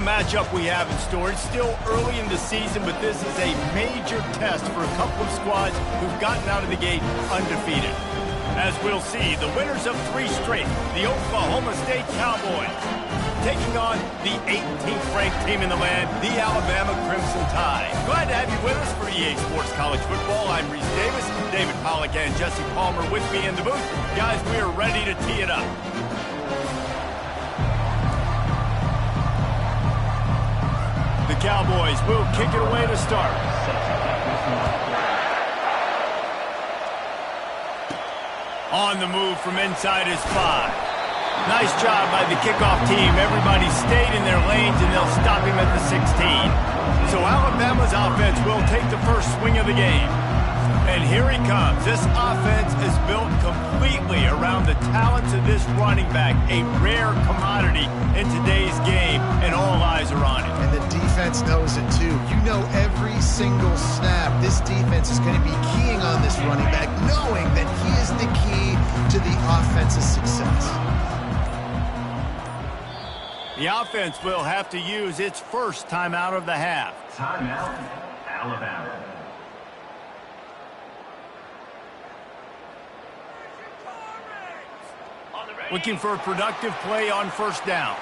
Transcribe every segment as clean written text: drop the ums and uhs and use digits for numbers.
matchup we have in store. It's still early in the season, but this is a major test for a couple of squads who've gotten out of the gate undefeated. As we'll see, the winners of 3 straight, the Oklahoma State Cowboys, taking on the 18th ranked team in the land, the Alabama Crimson Tide. Glad to have you with us for EA Sports College Football. I'm Reese Davis, David Pollack and Jesse Palmer with me in the booth. Guys, we are ready to tee it up. The Cowboys will kick it away to start. On the move from inside his 5. Nice job by the kickoff team. Everybody stayed in their lanes, and they'll stop him at the 16. So Alabama's offense will take the first swing of the game. And here he comes. This offense is built completely around the talents of this running back, a rare commodity in today's game, and all eyes are on it. And the defense knows it too. You know every single snap, this defense is going to be keying on this running back, knowing that he is the key to the offense's success. The offense will have to use its first timeout of the half. Timeout, Alabama. Looking for a productive play on first down.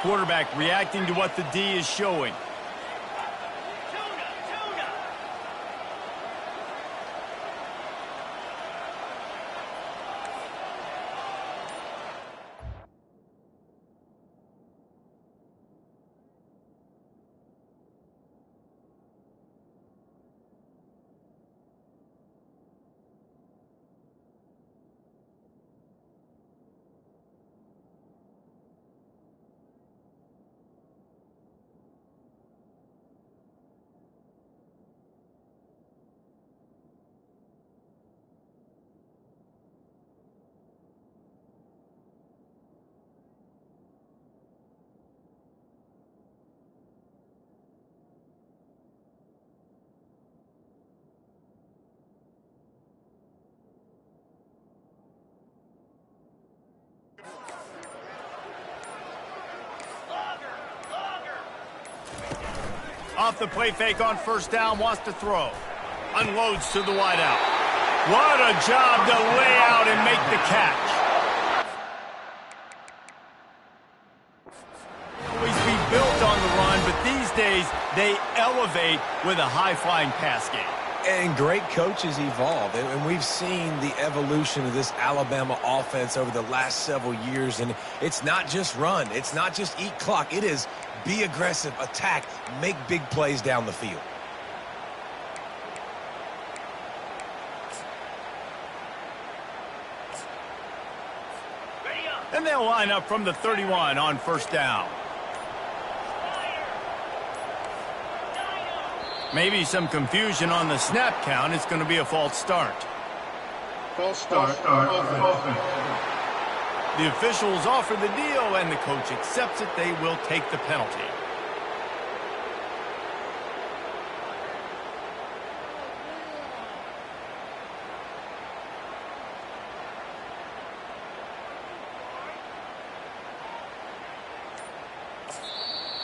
Quarterback reacting to what the D is showing. Off the play fake on first down, wants to throw. Unloads to the wideout. What a job to lay out and make the catch. Always be built on the run, but these days they elevate with a high-flying pass game. And great coaches evolve, and we've seen the evolution of this Alabama offense over the last several years, and it's not just run, it's not just eat clock, it is be aggressive, attack, make big plays down the field. And they'll line up from the 31 on first down. Maybe some confusion on the snap count. It's going to be a false start. False start. Offense. The officials offer the deal, and the coach accepts it. They will take the penalty.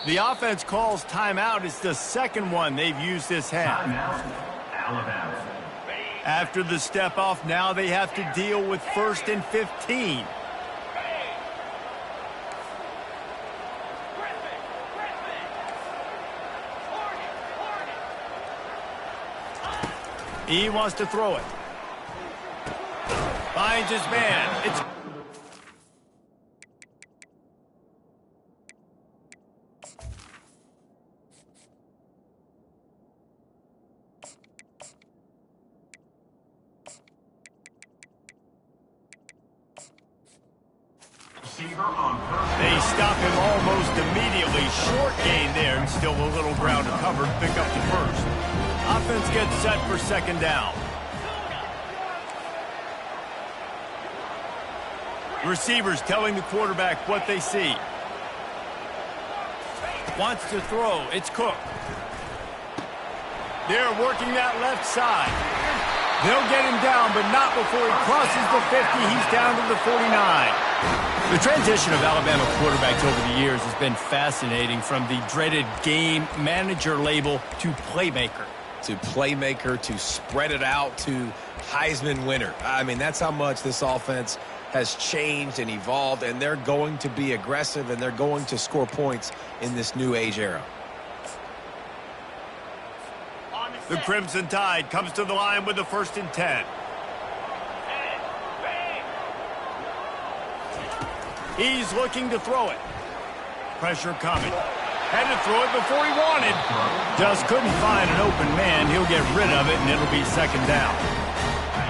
The offense calls timeout. It's the second one they've used this half. Timeout, Alabama. After the step off, now they have to deal with 1st and 15. He wants to throw it. Finds his man. It's They stop him almost immediately. Short gain there, and still a little ground to cover to pick up the first. Offense gets set for second down. Receivers telling the quarterback what they see. Wants to throw. It's Cook. They're working that left side. They'll get him down, but not before he crosses the 50. He's down to the 49. The transition of Alabama quarterbacks over the years has been fascinating, from the dreaded game manager label to playmaker. To playmaker, to spread it out, to Heisman winner. I mean, that's how much this offense has changed and evolved, and they're going to be aggressive, and they're going to score points in this new age era. The Crimson Tide comes to the line with the 1st and 10. He's looking to throw it. Pressure coming. Had to throw it before he wanted. Just couldn't find an open man. He'll get rid of it, and it'll be 2nd down.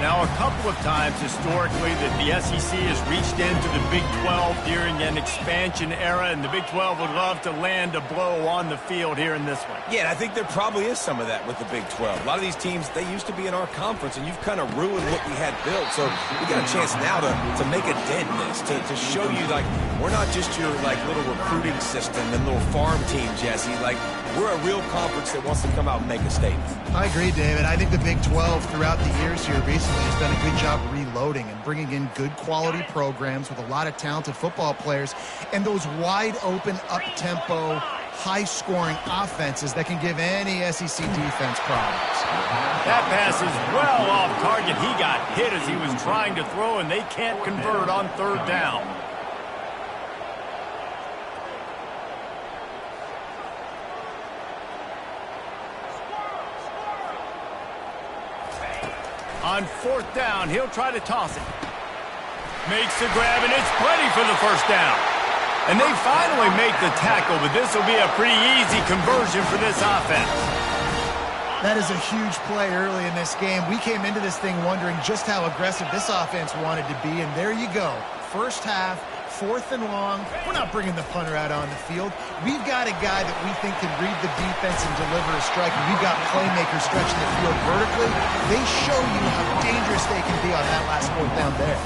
Now, a couple of times historically that the SEC has reached into the Big 12 during an expansion era, and the Big 12 would love to land a blow on the field here in this one. Yeah, and I think there probably is some of that with the Big 12. A lot of these teams, they used to be in our conference, and you've kind of ruined what we had built. So we got a chance now to make a dent in this, to show you, like, we're not just your, like, little recruiting system and little farm team, Jesse. Like, we're a real conference that wants to come out and make a statement. I agree, David. I think the Big 12 throughout the years here recently has done a good job reloading and bringing in good quality programs with a lot of talented football players and those wide open, up-tempo, high-scoring offenses that can give any SEC defense problems. That pass is well off target. He got hit as he was trying to throw, and they can't convert on 3rd down. On 4th down, he'll try to toss it. Makes the grab, and it's plenty for the 1st down. And they finally make the tackle, but this will be a pretty easy conversion for this offense. That is a huge play early in this game. We came into this thing wondering just how aggressive this offense wanted to be, and there you go. First half, 4th and long. We're not bringing the punter out on the field. We've got a guy that we think can read the defense and deliver a strike, and we've got playmakers stretching the field vertically. They show you how dangerous they can be on that last 4th down there.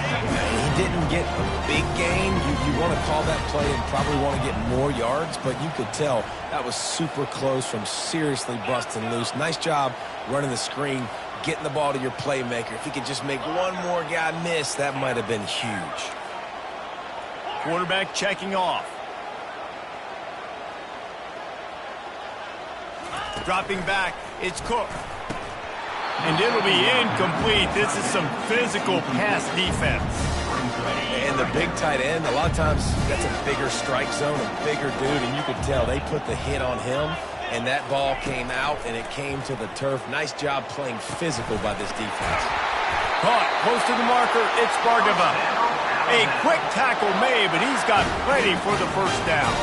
He didn't get a big gain. You want to call that play and probably want to get more yards, but you could tell that was super close from seriously busting loose. Nice job running the screen, getting the ball to your playmaker. If he could just make one more guy miss, that might have been huge. Quarterback checking off. Dropping back, it's Cook. And it'll be incomplete. This is some physical pass defense. And the big tight end, a lot of times that's a bigger strike zone, a bigger dude, and you could tell they put the hit on him, and that ball came out, and it came to the turf. Nice job playing physical by this defense. Caught close to the marker, it's Bargava. A quick tackle made, but he's got plenty for the 1st down.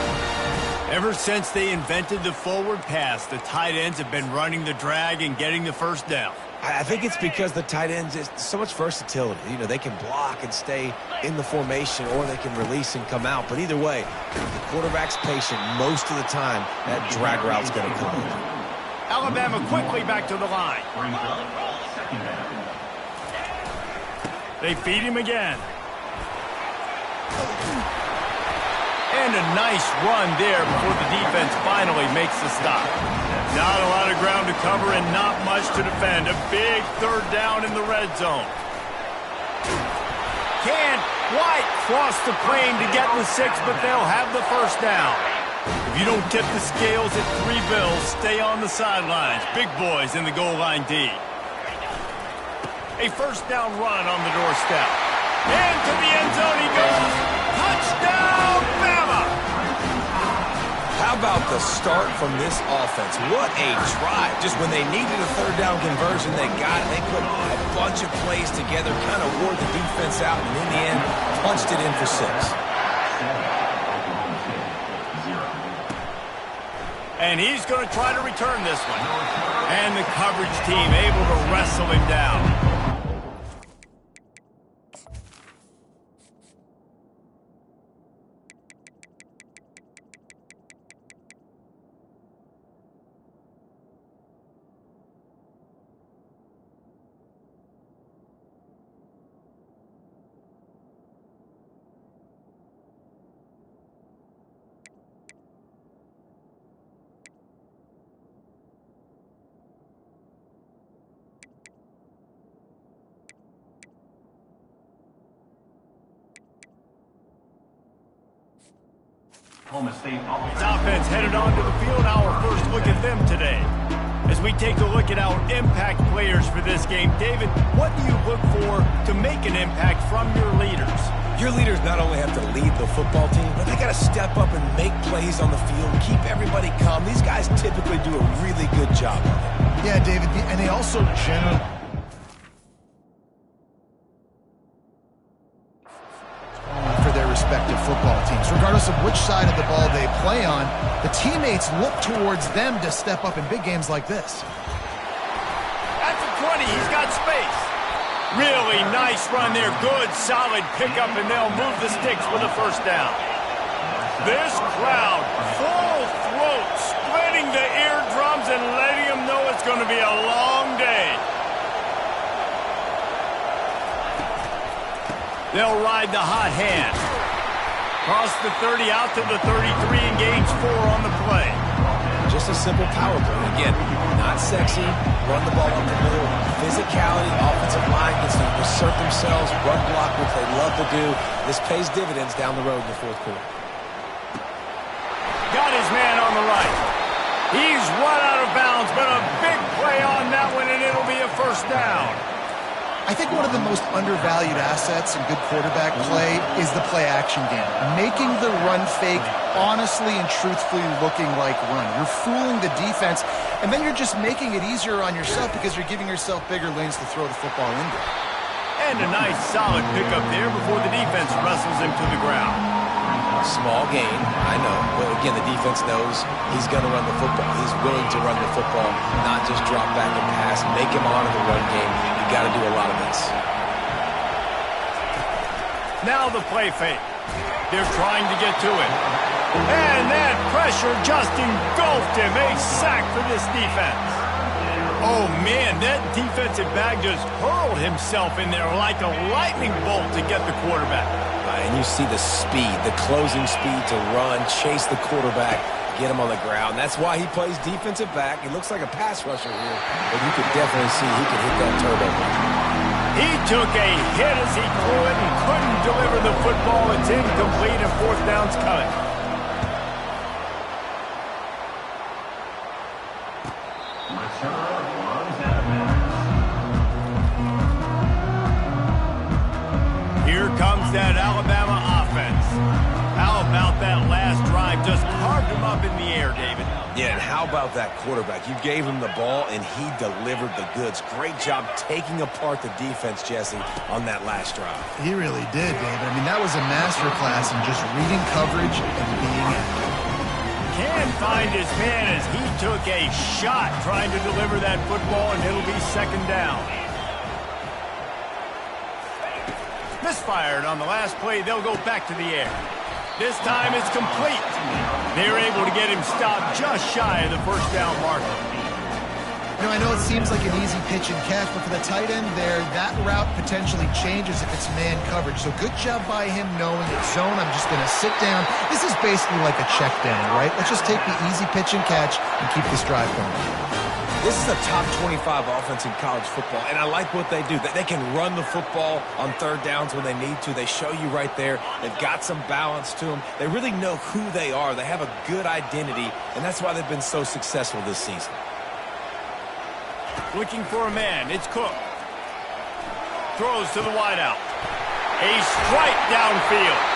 Ever since they invented the forward pass, the tight ends have been running the drag and getting the 1st down. I think it's because the tight ends is so much versatility. You know, they can block and stay in the formation, or they can release and come out. But either way, the quarterback's patient most of the time. That drag route's going to come in. Alabama quickly back to the line. They feed him again. And a nice run there before the defense finally makes the stop. Not a lot of ground to cover and not much to defend. A big 3rd down in the red zone. Can't quite cross the plane to get the 6, but they'll have the 1st down. If you don't tip the scales at 3 bills, stay on the sidelines. Big boys in the goal line D. A 1st down run on the doorstep. Into the end zone he goes. Touchdown, Bama! How about the start from this offense? What a drive. Just when they needed a 3rd down conversion, they got it. They put a bunch of plays together, kind of wore the defense out, and in the end, punched it in for 6. And he's going to try to return this one. And the coverage team able to wrestle him down. Oklahoma State His offense headed onto the field. Our first look at them today. As we take a look at our impact players for this game, David, what do you look for to make an impact from your leaders? Your leaders not only have to lead the football team, but they got to step up and make plays on the field, keep everybody calm. These guys typically do a really good job of it. Yeah, David, and they also generally for their respective football teams. Regardless of which side of the ball they play on, the teammates look towards them to step up in big games like this. At the 20, he's got space. Really nice run there. Good, solid pickup, and they'll move the sticks with a first down. This crowd, full throat, splitting the eardrums and letting them know it's going to be a long day. They'll ride the hot hand. Cross the 30 out to the 33 and gains 4 on the play. Just a simple power play. Again, not sexy, run the ball up the middle, physicality, offensive line gets to assert themselves, run block, which they love to do. This pays dividends down the road in the fourth quarter. Got his man on the right. He's run out of bounds, but a big play on that one, and it'll be a first down. I think one of the most undervalued assets in good quarterback play is the play-action game. Making the run fake honestly and truthfully looking like run. You're fooling the defense, and then you're just making it easier on yourself because you're giving yourself bigger lanes to throw the football into. And a nice solid pickup there before the defense wrestles him to the ground. Small gain, I know, but again, the defense knows he's going to run the football. He's willing to run the football, not just drop back and pass, make him honor the run game. You got to do a lot of this. Now the play fake. They're trying to get to him. And that pressure just engulfed him. A sack for this defense. Oh, man, that defensive back just hurled himself in there like a lightning bolt to get the quarterback. And you see the speed, the closing speed to run, chase the quarterback, get him on the ground. That's why he plays defensive back. He looks like a pass rusher here, but you could definitely see he could hit that turbo. He took a hit as he threw it and couldn't deliver the football. It's incomplete and fourth down's coming. Here comes that Alabama offense. How about that last drive? Just carved him up in the air, David. Yeah, and how about that quarterback? You gave him the ball, and he delivered the goods. Great job taking apart the defense, Jesse, on that last drive. He really did, David. I mean, that was a masterclass in just reading coverage and being accurate. Can find his man as he took a shot trying to deliver that football, and it'll be second down. Misfired on the last play. They'll go back to the air. This time it's complete. They're able to get him stopped just shy of the first down marker. You know, I know it seems like an easy pitch and catch, but for the tight end there, that route potentially changes if it's man coverage. So good job by him knowing it's zone. I'm just going to sit down. This is basically like a check down, right? Let's just take the easy pitch and catch and keep this drive going. This is a top 25 offense in college football, and I like what they do. They can run the football on third downs when they need to. They show you right there. They've got some balance to them. They really know who they are. They have a good identity, and that's why they've been so successful this season. Looking for a man. It's Cook. Throws to the wideout. A strike downfield.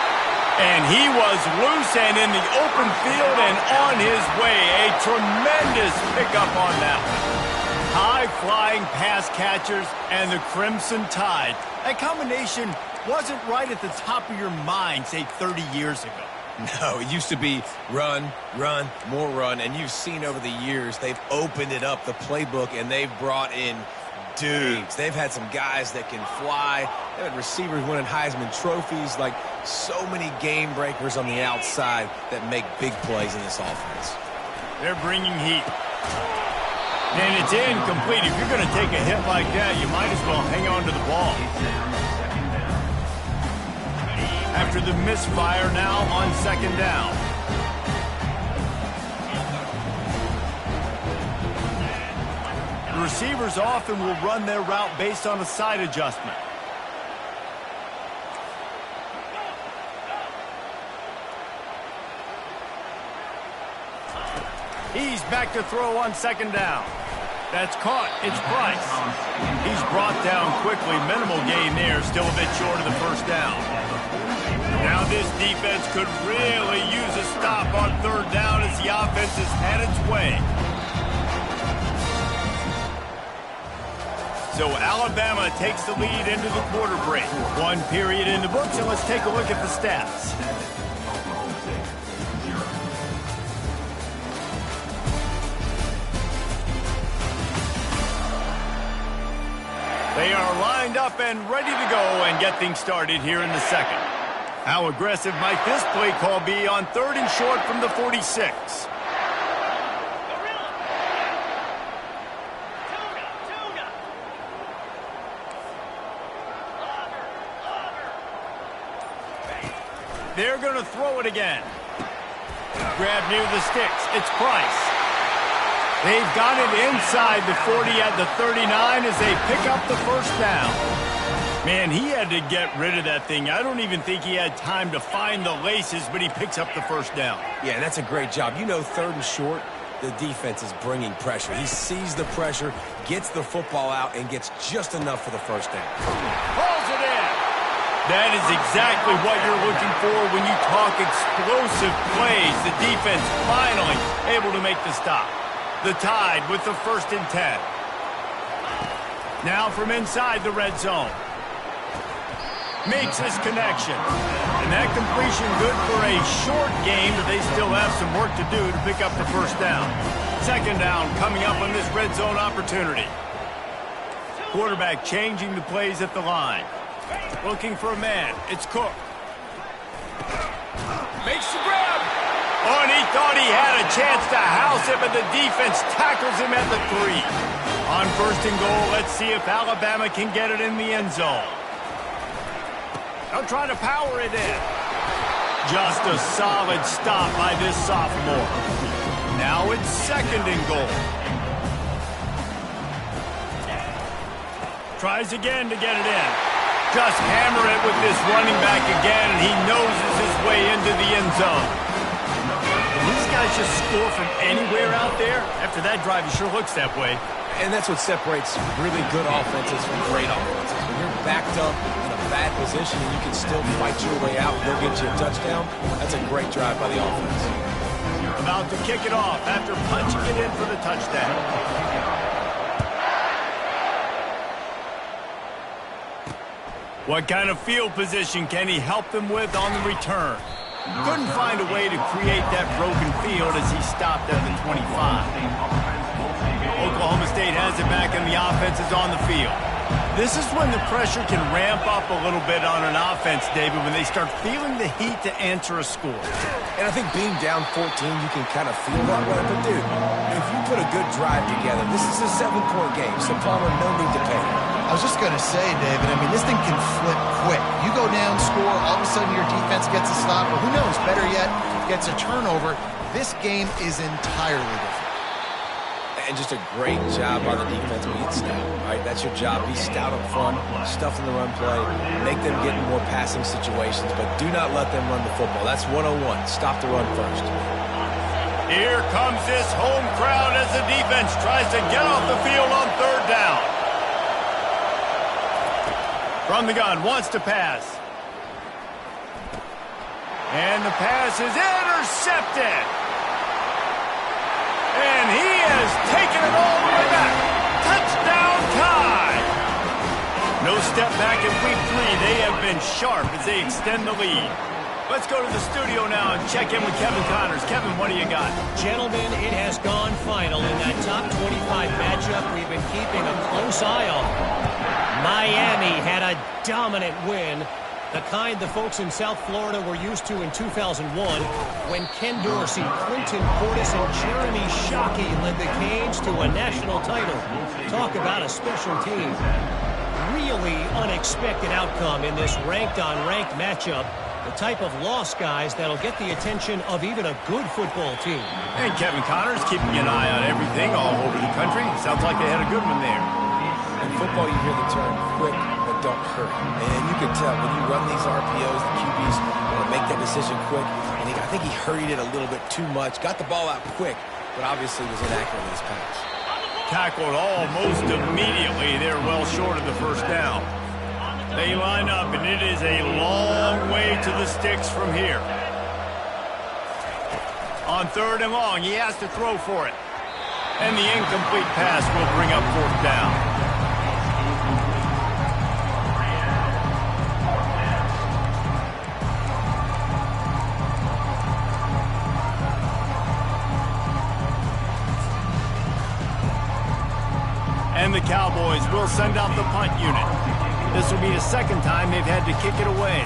And he was loose and in the open field and on his way. A tremendous pickup on that one. High-flying pass catchers and the Crimson Tide. That combination wasn't right at the top of your mind, say, 30 years ago. No, it used to be run, run, more run. And you've seen over the years, they've opened it up, the playbook, and they've brought in dudes. They've had some guys that can fly. They've had receivers winning Heisman trophies, like so many game breakers on the outside that make big plays in this offense. They're bringing heat. And it's incomplete. If you're going to take a hit like that, you might as well hang on to the ball. After the misfire, now on second down. The receivers often will run their route based on a side adjustment. He's back to throw on second down. That's caught. It's Price. He's brought down quickly. Minimal gain there. Still a bit short of the first down. Now this defense could really use a stop on third down as the offense has had its way. So Alabama takes the lead into the quarter break. One period in the books, and let's take a look at the stats. They are lined up and ready to go and get things started here in the second. How aggressive might this play call be on third and short from the 46? They're going to throw it again. Grab near the sticks. It's Price. They've got it inside the 40 at the 39 as they pick up the first down. Man, he had to get rid of that thing. I don't even think he had time to find the laces, but he picks up the first down. Yeah, that's a great job. You know, third and short, the defense is bringing pressure. He sees the pressure, gets the football out, and gets just enough for the first down. Pulls it in. That is exactly what you're looking for when you talk explosive plays. The defense finally able to make the stop. The Tide with the 1st and 10. Now from inside the red zone. Makes his connection. And that completion good for a short game, but they still have some work to do to pick up the first down. Second down coming up on this red zone opportunity. Quarterback changing the plays at the line. Looking for a man. It's Cook. Makes the grab. Oh, and he thought he had a chance to house it, but the defense tackles him at the 3. On 1st and goal, let's see if Alabama can get it in the end zone. They'll try to power it in. Just a solid stop by this sophomore. Now it's 2nd and goal. Tries again to get it in. Just hammer it with this running back again, and he noses his way into the end zone. And these guys just score from anywhere out there. After that drive, it sure looks that way. And that's what separates really good offenses from great offenses. When you're backed up in a bad position and you can still fight your way out and go get you a touchdown, that's a great drive by the offense. About to kick it off after punching it in for the touchdown. What kind of field position can he help them with on the return? Couldn't find a way to create that broken field as he stopped at the 25. Oklahoma State has it back and the offense is on the field. This is when the pressure can ramp up a little bit on an offense, David, when they start feeling the heat to answer a score. And I think being down 14, you can kind of feel that way. But, dude, if you put a good drive together, this is a 7-point game, so Palmer, no need to panic. I was just going to say, David, I mean, this thing can flip quick. You go down, score, all of a sudden your defense gets a stop, or who knows, better yet, gets a turnover. This game is entirely different. And just a great job by the defense being stout, right? That's your job. Be stout up front, stuff in the run play, make them get in more passing situations, but do not let them run the football. That's 101. Stop the run first. Here comes this home crowd as the defense tries to get off the field on third down. From the gun, wants to pass. And the pass is intercepted. And he has taken it all the way back. Touchdown Tide. No step back in week 3. They have been sharp as they extend the lead. Let's go to the studio now and check in with Kevin Connors. Kevin, what do you got? Gentlemen, it has gone final in that top 25 matchup we've been keeping a close eye on. Miami had a dominant win, the kind the folks in South Florida were used to in 2001 when Ken Dorsey, Clinton Portis, and Jeremy Shockey led the Canes to a national title. Talk about a special team. Really unexpected outcome in this ranked-on-ranked matchup. The type of loss, guys, that'll get the attention of even a good football team. And Kevin Connors keeping an eye on everything all over the country. Sounds like they had a good one there. In football, you hear the term quick, but don't hurry. And you can tell when you run these RPOs, the QBs want to make that decision quick. And I think he hurried it a little bit too much, got the ball out quick, but obviously was inaccurate in his pass. Tackled almost immediately. They're well short of the first down. They line up, and it is a long way to the sticks from here. On 3rd and long, he has to throw for it. And the incomplete pass will bring up 4th down. And the Cowboys will send out the punt unit. This will be the 2nd time they've had to kick it away.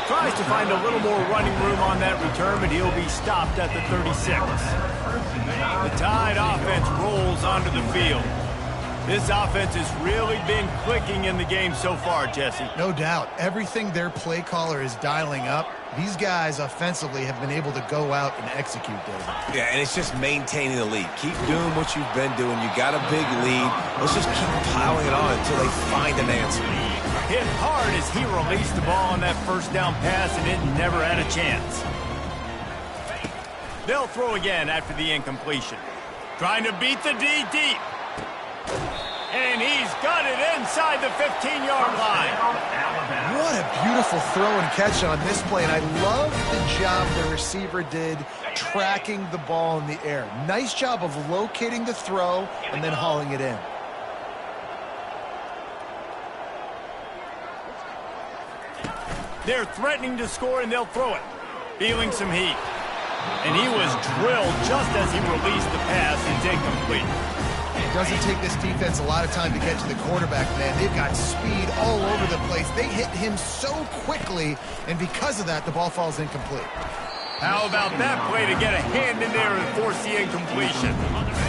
Tries to find a little more running room on that return, but he'll be stopped at the 36. The Tide offense rolls onto the field. This offense has really been clicking in the game so far, Jesse. No doubt. Everything their play caller is dialing up, these guys offensively have been able to go out and execute, David. Yeah, and it's just maintaining the lead. Keep doing what you've been doing. You got a big lead. Let's just keep piling it on until they find an answer. Hit hard as he released the ball on that 1st down pass, and it never had a chance. They'll throw again after the incompletion. Trying to beat the D deep. And he's got it inside the 15-yard line. What a beautiful throw and catch on this play, and I love the job the receiver did tracking the ball in the air. Nice job of locating the throw and then hauling it in. They're threatening to score, and they'll throw it. Feeling some heat. And he was drilled just as he released the pass. It's incomplete. It doesn't take this defense a lot of time to get to the quarterback, man. They've got speed all over the place. They hit him so quickly, and because of that, the ball falls incomplete. How about that play to get a hand in there and force the incompletion?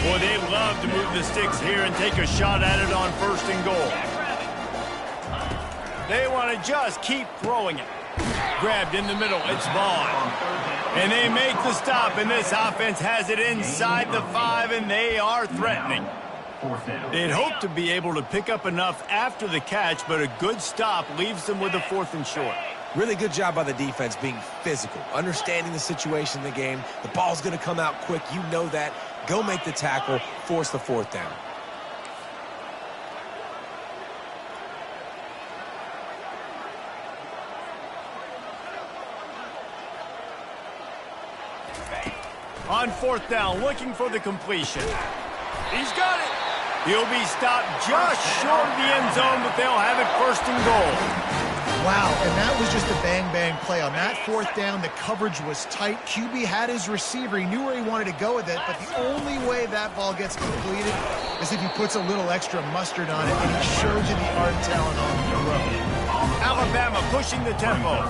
Boy, they love to move the sticks here and take a shot at it on 1st and goal. They want to just keep throwing it. Grabbed in the middle, it's Vaughn. And they make the stop, and this offense has it inside the 5, and they are threatening. They'd hope to be able to pick up enough after the catch, but a good stop leaves them with a 4th and short. Really good job by the defense being physical, understanding the situation in the game. The ball's going to come out quick. You know that. Go make the tackle, force the 4th down. On 4th down, looking for the completion. He's got it. He'll be stopped just short of the end zone, but they'll have it 1st and goal. Wow, and that was just a bang-bang play. On that 4th down, the coverage was tight. QB had his receiver. He knew where he wanted to go with it, but the only way that ball gets completed is if he puts a little extra mustard on it, and he shows you the art and talent on the road. Alabama pushing the tempo.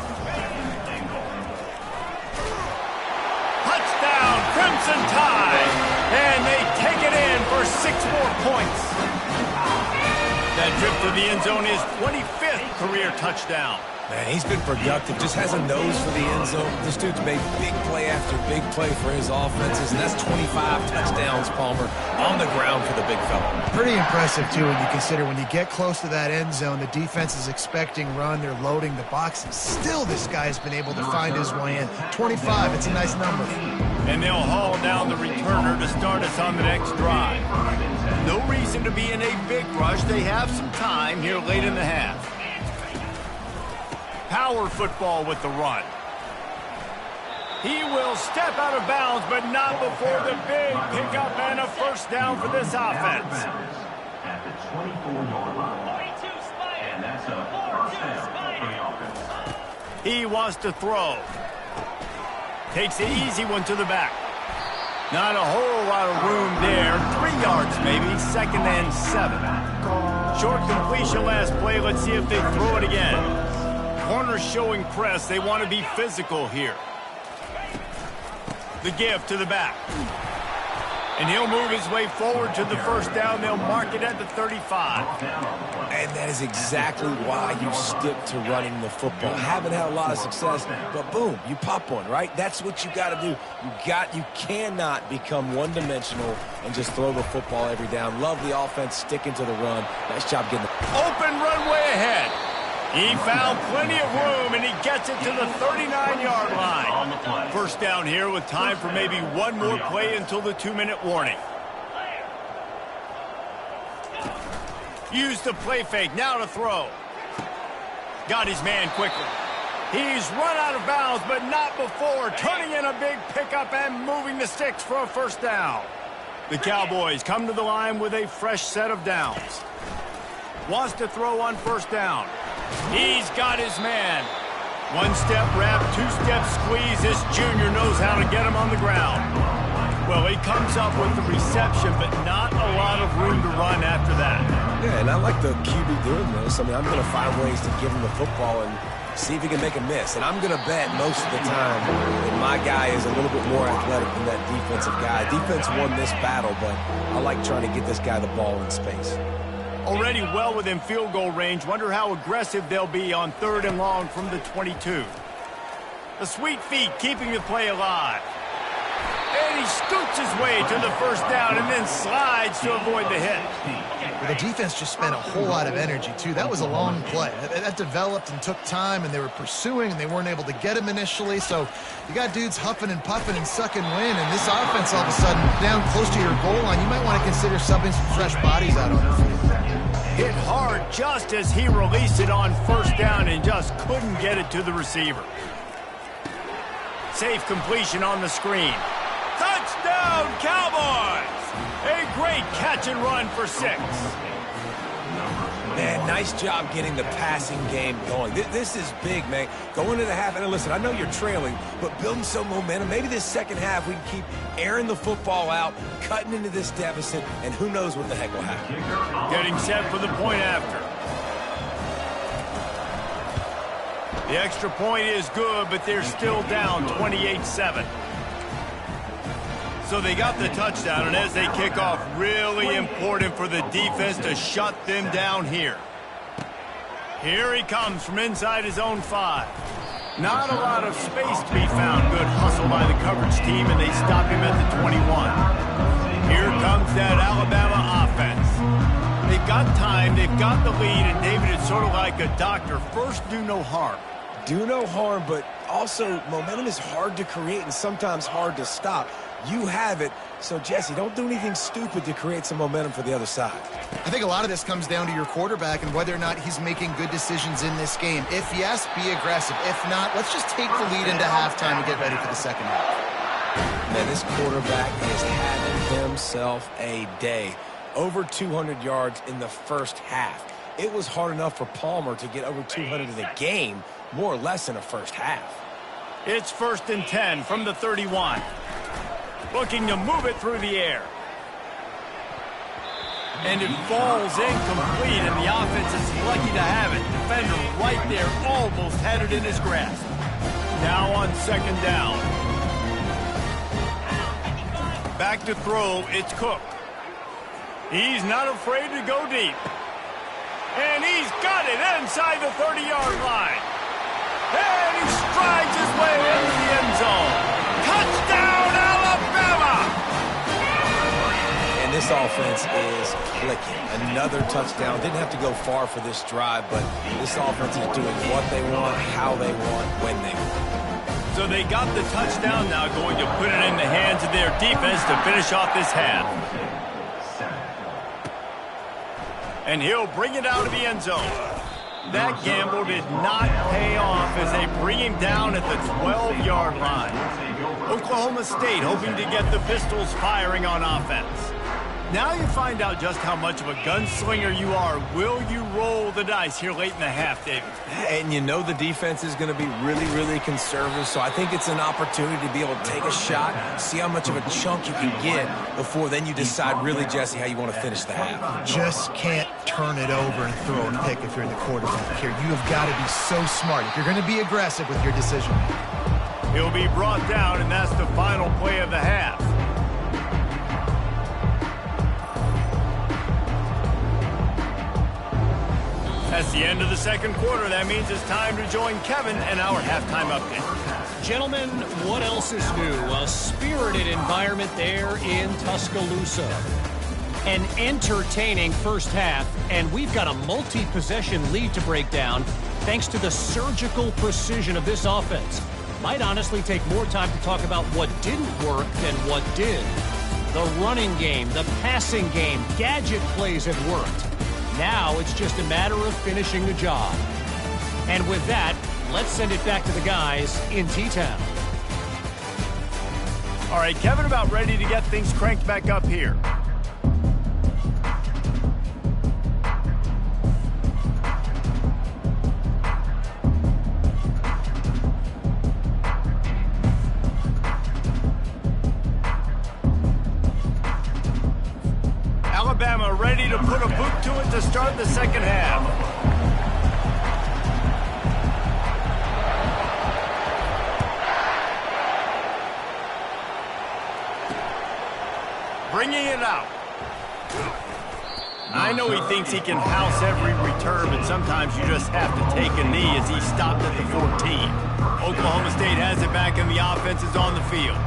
Touchdown, Crimson Tide, and they take it in for 6 more points. That trip to the end zone is 25th career touchdown. Man, he's been productive, just has a nose for the end zone. This dude's made big play after big play for his offenses, and that's 25 touchdowns, Palmer, on the ground for the big fella. Pretty impressive, too, when you consider when you get close to that end zone, the defense is expecting run, they're loading the box, and still this guy's been able to find his way in. 25, it's a nice number. And they'll haul down the returner to start us on the next drive. No reason to be in a big rush. They have some time here late in the half. Power football with the run. He will step out of bounds, but not before the big pickup and a 1st down for this offense. At the 24-yard line. And that's a 1st down for the offense. He wants to throw. Takes the easy one to the back. Not a whole lot of room there. 3 yards maybe, 2nd and 7. Short completion last play. Let's see if they throw it again. Corners showing press. They want to be physical here. The give to the back. And he'll move his way forward to the 1st down. They'll mark it at the 35. And that is exactly why you stick to running the football. Haven't had a lot of success, but boom, you pop one, right? That's what you got to do. You cannot become one-dimensional and just throw the football every down. Love the offense sticking to the run. Nice job getting the open runway ahead. He found plenty of room, and he gets it to the 39-yard On the line. play. First down here with time for maybe one more play until the 2-minute warning. Use the play fake, now to throw. Got his man quickly. He's run out of bounds, but not before turning in a big pickup and moving the sticks for a first down. The Cowboys come to the line with a fresh set of downs. Wants to throw on first down. He's got his man. One-step wrap, two-step squeeze. This junior knows how to get him on the ground. Well, he comes up with the reception, but not a lot of room to run after that. Yeah, and I like the QB doing this. I mean, I'm going to find ways to give him the football and see if he can make a miss. And I'm going to bet most of the time that my guy is a little bit more athletic than that defensive guy. Defense won this battle, but I like trying to get this guy the ball in space. Already well within field goal range. Wonder how aggressive they'll be on 3rd and long from the 22. The sweet feet keeping the play alive. And he scoots his way to the first down and then slides to avoid the hit. Well, the defense just spent a whole lot of energy, too. That was a long play. That developed and took time, and they were pursuing, and they weren't able to get him initially. So you got dudes huffing and puffing and sucking wind, and this offense all of a sudden down close to your goal line. You might want to consider subbing some fresh bodies out on the field. Hit hard just as he released it on first down and just couldn't get it to the receiver. Safe completion on the screen. Touchdown, Cowboys! A great catch and run for 6. Man, nice job getting the passing game going. This is big, man. Going into the half, and listen, I know you're trailing, but building some momentum. Maybe this second half we can keep airing the football out, cutting into this deficit, and who knows what the heck will happen. Getting set for the point after. The extra point is good, but they're still down 28-7. So they got the touchdown, and as they kick off, really important for the defense to shut them down here. Here he comes from inside his own 5. Not a lot of space to be found. Good hustle by the coverage team, and they stop him at the 21. Here comes that Alabama offense. They've got time, they've got the lead, and David, it's sort of like a doctor. First, do no harm. Do no harm, but also momentum is hard to create and sometimes hard to stop. You have it, so Jesse, don't do anything stupid to create some momentum for the other side. I think a lot of this comes down to your quarterback and whether or not he's making good decisions in this game. If yes, be aggressive. If not, let's just take the lead into halftime and get ready for the second half. Man, this quarterback is having himself a day. Over 200 yards in the first half. It was hard enough for Palmer to get over 200 in a game, more or less in a first half. It's 1st and 10 from the 31. Looking to move it through the air. And it falls incomplete, and the offense is lucky to have it. Defender right there, almost had it in his grasp. Now on 2nd down. Back to throw, it's Cook. He's not afraid to go deep. And he's got it inside the 30-yard line. And he strides his way into the end zone. Touchdown, Alabama! And this offense is clicking. Another touchdown. Didn't have to go far for this drive, but this offense is doing what they want, how they want, when they want. So they got the touchdown, now going to put it in the hands of their defense to finish off this half. And he'll bring it out of the end zone. That gamble did not pay off as they bring him down at the 12-yard line. Oklahoma State hoping to get the Pistols firing on offense. Now you find out just how much of a gunslinger you are. Will you roll the dice here late in the half, David? And you know the defense is going to be really, really conservative, so I think it's an opportunity to be able to take a shot, see how much of a chunk you can get before then you decide really, Jesse, how you want to finish the half. Just can't turn it over and throw a pick if you're the quarterback here. You have got to be so smart if you're going to be aggressive with your decision. He'll be brought down, and that's the final play of the half. That's the end of the second quarter. That means it's time to join Kevin and our halftime update. Gentlemen, what else is new? A spirited environment there in Tuscaloosa. An entertaining first half, and we've got a multi-possession lead to break down. thanks to the surgical precision of this offense. Might honestly take more time to talk about what didn't work than what did. The running game, the passing game, gadget plays have worked. Now it's just a matter of finishing the job. And with that, let's send it back to the guys in T-Town. All right, Kevin about ready to get things cranked back up here. Alabama ready to put a boot to it to start the second half. Bringing it out. I know he thinks he can house every return, but sometimes you just have to take a knee as he stopped at the 14. Oklahoma State has it back and the offense is on the field.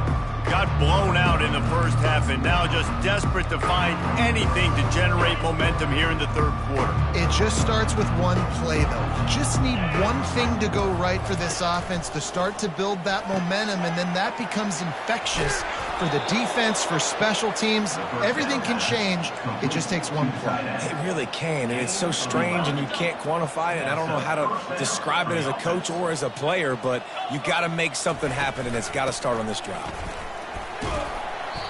Got blown out in the first half and now just desperate to find anything to generate momentum here in the third quarter. It just starts with one play, though. You just need one thing to go right for this offense to start to build that momentum, and then that becomes infectious for the defense, for special teams. Everything can change. It just takes one play. It really can, and it's so strange, and you can't quantify it. I don't know how to describe it as a coach or as a player, but you got to make something happen, and it's got to start on this drive.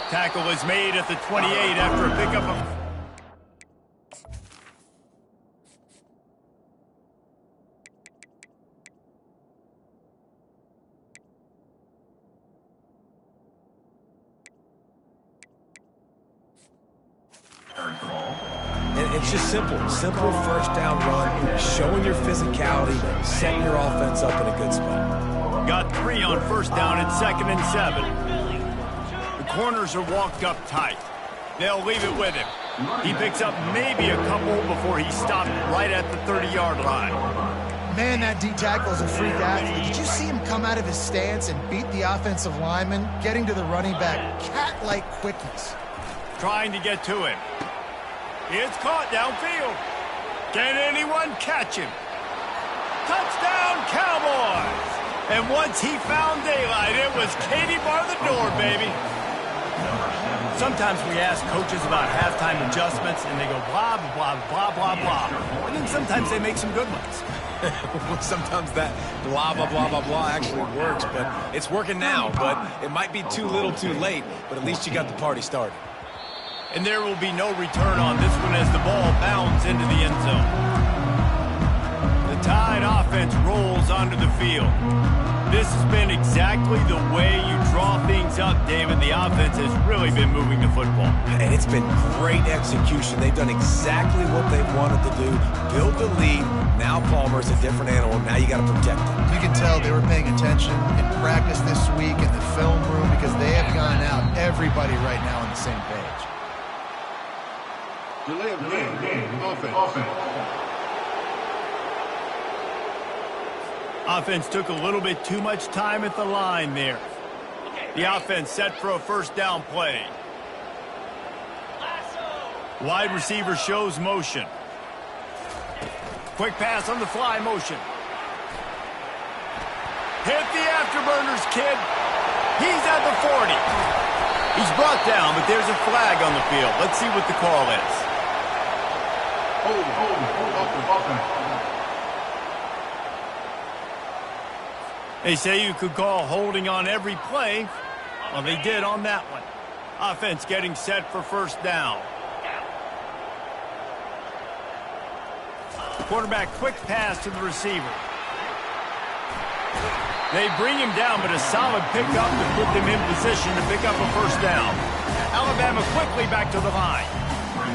Tackle is made at the 28 after a pickup of... And it's just simple first down run, showing your physicality, setting your offense up in a good spot. Got 3 on first down at 2nd and 7. The corners are walked up tight. They'll leave it with him. He picks up maybe a couple before he stopped right at the 30-yard line. Man, that D-tackle is a freak athlete. Did you see him come out of his stance and beat the offensive lineman, getting to the running back? Cat-like quickness. Trying to get to him. It's caught downfield. Can anyone catch him? Touchdown, Cowboys! And once he found daylight, it was Katie bar the door, baby. Sometimes we ask coaches about halftime adjustments, and they go blah, blah, blah, blah, blah. And then sometimes they make some good ones. Sometimes that blah, blah, blah, blah, blah actually works, but it's working now. But it might be too little too late, but at least you got the party started. And there will be no return on this one as the ball bounds into the end zone. The Tide offense rolls onto the field. This has been exactly the way you draw things up, David. The offense has really been moving the football. And it's been great execution. They've done exactly what they've wanted to do. Build the lead. Now Palmer's a different animal. Now you got to protect him. You can tell they were paying attention in practice this week in the film room because they have gone out, everybody right now on the same page. Delay of game. Offense. Offense took a little bit too much time at the line there. The offense set for a first down play. Wide receiver shows motion. Quick pass on the fly motion. Hit the afterburners, kid. He's at the 40. He's brought down, but there's a flag on the field. Let's see what the call is. Offense. They say you could call holding on every play. Well, they did on that one. Offense getting set for first down. Quarterback quick pass to the receiver. They bring him down, but a solid pickup to put them in position to pick up a first down. Alabama quickly back to the line.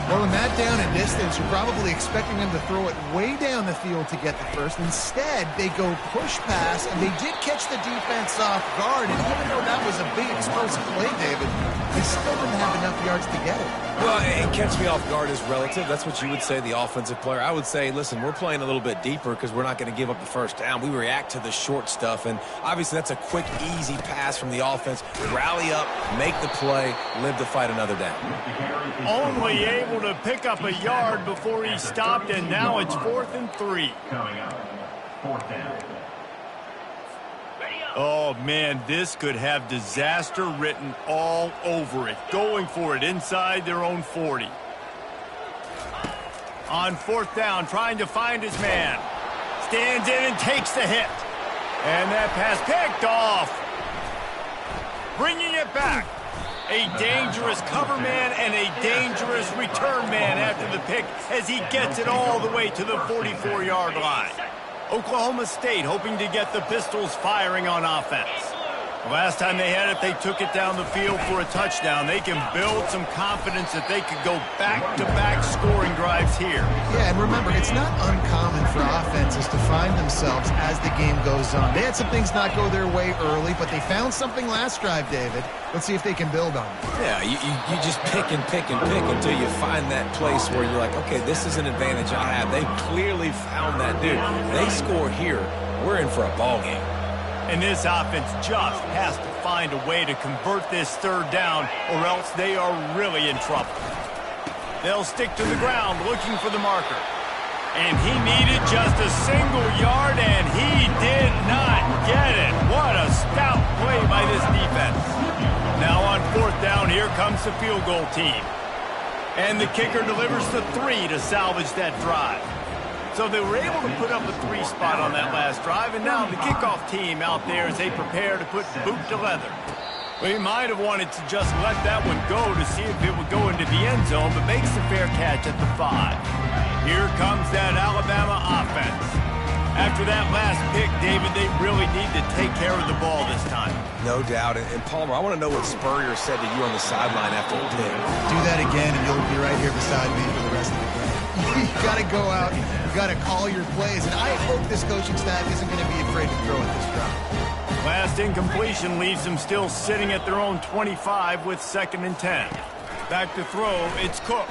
Well, in that down and distance, you're probably expecting them to throw it way down the field to get the first. Instead, they go push pass, and they did catch the defense off guard. And even though that was a big explosive play, David, they still didn't have enough yards to get it. Well, and catch me off guard is relative. That's what you would say, the offensive player. I would say, listen, we're playing a little bit deeper because we're not going to give up the first down. We react to the short stuff, and obviously that's a quick, easy pass from the offense. Rally up, make the play, live to fight another down. Only able to pick up a yard before he stopped, and now it's 4th and 3. 4th down. Oh, man, this could have disaster written all over it. Going for it inside their own 40. On 4th down, trying to find his man. Stands in and takes the hit. And that pass picked off. Bringing it back. A dangerous cover man and a dangerous return man after the pick as he gets it all the way to the 44-yard line. Oklahoma State hoping to get the Pistols firing on offense. The last time they had it, they took it down the field for a touchdown. They can build some confidence that they could go back-to-back scoring drives here. Yeah, and remember, it's not uncommon for offenses to find themselves as the game goes on. They had some things not go their way early, but they found something last drive, David. Let's see if they can build on it. Yeah, you just pick and pick and pick until you find that place where you're like, okay, this is an advantage I have. They clearly found that, dude. They score here, we're in for a ball game. And this offense just has to find a way to convert this 3rd down, or else they are really in trouble. They'll stick to the ground looking for the marker. And he needed just a single yard, and he did not get it. What a stout play by this defense. Now on 4th down, here comes the field goal team. And the kicker delivers the 3 to salvage that drive. So they were able to put up a 3 spot on that last drive, and now the kickoff team out there as they prepare to put boot to leather. We might have wanted to just let that one go to see if it would go into the end zone, but makes the fair catch at the 5. Here comes that Alabama offense. After that last pick, David, they really need to take care of the ball this time. No doubt. And Palmer, I want to know what Spurrier said to you on the sideline after the pick. Do that again, and you'll be right here beside me for the rest of the game. You got to go out, you got to call your plays, and I hope this coaching staff isn't going to be afraid to throw at this drive. Last incompletion leaves them still sitting at their own 25 with 2nd and 10. Back to throw, it's Cook.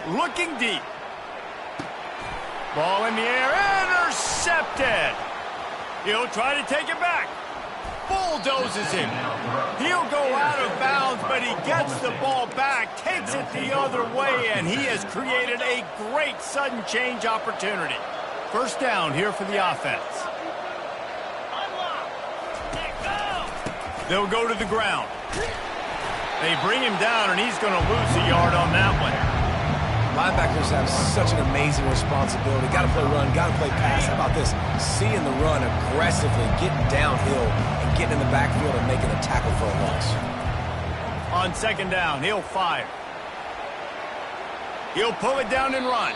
Looking deep. Ball in the air, intercepted. He'll try to take it back. Bulldozes him. He'll go out of bounds, but he gets the ball back, takes it the other way, and he has created a great sudden change opportunity. 1st down here for the offense. They'll go to the ground. They bring him down, and he's going to lose a yard on that one. Linebackers have such an amazing responsibility. Got to play run, got to play pass. How about this? Seeing the run aggressively, getting downhill, and getting in the backfield and making a tackle for a loss. On 2nd down, he'll fire. He'll pull it down and run.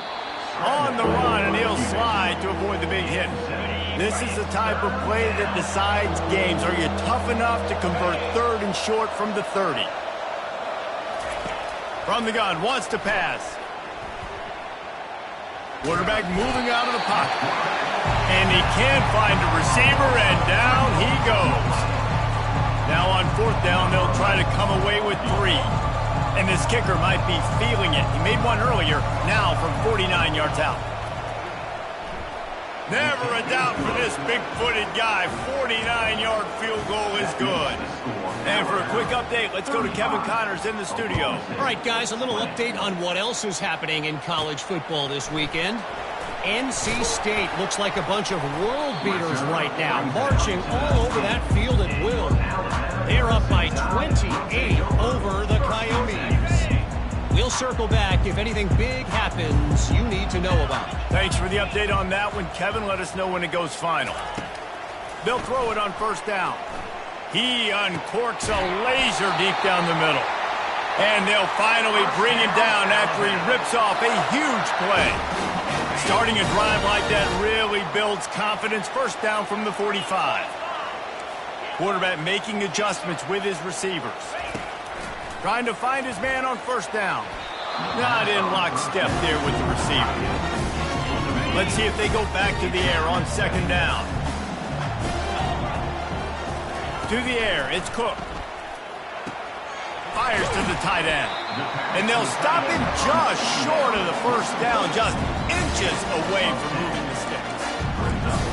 On the run, and he'll slide to avoid the big hit. This is the type of play that decides games. Are you tough enough to convert 3rd and short from the 30? From the gun, wants to pass. Quarterback moving out of the pocket. And he can't find a receiver, and down he goes. Now on 4th down, they'll try to come away with 3. And this kicker might be feeling it. He made one earlier, now from 49 yards out. Never a doubt for this big-footed guy. 49-yard field goal is good. And for a quick update, let's go to Kevin Connors in the studio. All right, guys, a little update on what else is happening in college football this weekend. NC State looks like a bunch of world beaters right now, marching all over that field at will. They're up by 28 over the Coyotes. We'll circle back if anything big happens you need to know about. Thanks for the update on that one, Kevin. Let us know when it goes final. They'll throw it on 1st down. He uncorks a laser deep down the middle. And they'll finally bring him down after he rips off a huge play. Starting a drive like that really builds confidence. 1st down from the 45. Quarterback making adjustments with his receivers. Trying to find his man on 1st down. Not in lockstep there with the receiver. Let's see if they go back to the air on 2nd down. To the air, it's Cook. Fires to the tight end. And they'll stop him just short of the 1st down, just inches away from moving the sticks.